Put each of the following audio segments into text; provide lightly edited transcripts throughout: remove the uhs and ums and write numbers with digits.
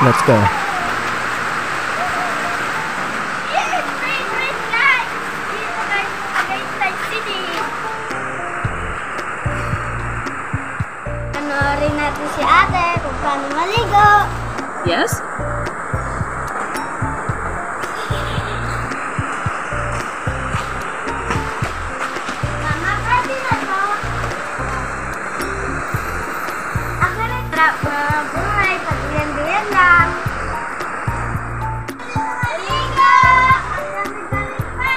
Let's go. Panoorin natin si ate kung paano maligo. Yes? Mama, pwede na to. Ako rin trap mga buhay, pag-ilan-bilan lang. Maligo! Ang dami-dami pa!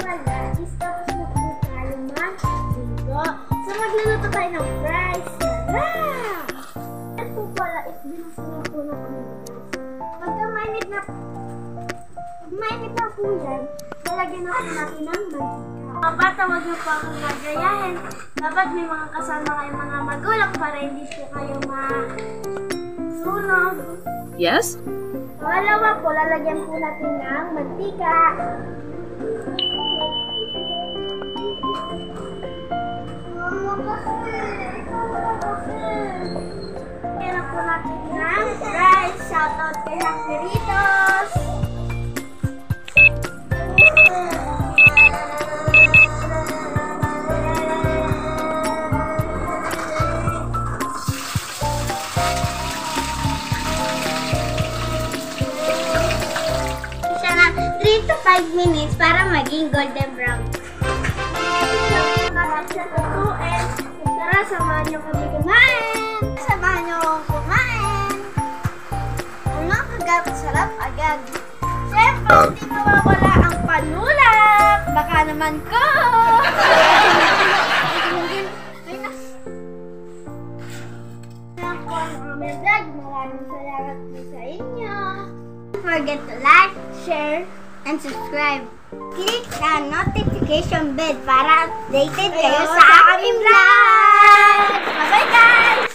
Wala, is tapos na po tayo maligo. So magluluto tayo ng fries. Sarap! At po pala is binusin po na po ng fries. Pagka mainit na po yan, lalagyan na po natin ng mantika. Mga bata, huwag niyo po akong magayahin. Dapat may mga kasama kayong mga magulang para hindi po kayo masunog. Yes? Pangalawa po, lalagyan po natin ng mantika. Lagyan po natin ng fries. Shoutout kay Hackeritos. Siya na 3 to 5 minutes para maging golden brown. Tara, samahan niyo kami kumain. Samahan niyo akong kumain. Ano kagad sarap agad. Siyempre, hindi mawawala ang panulak. Baka naman ko. Maraming salamat po sa inyo. Don't forget to like, share, and subscribe. Click the notification bell para updated kayo sa aming vlog. Bye-bye guys!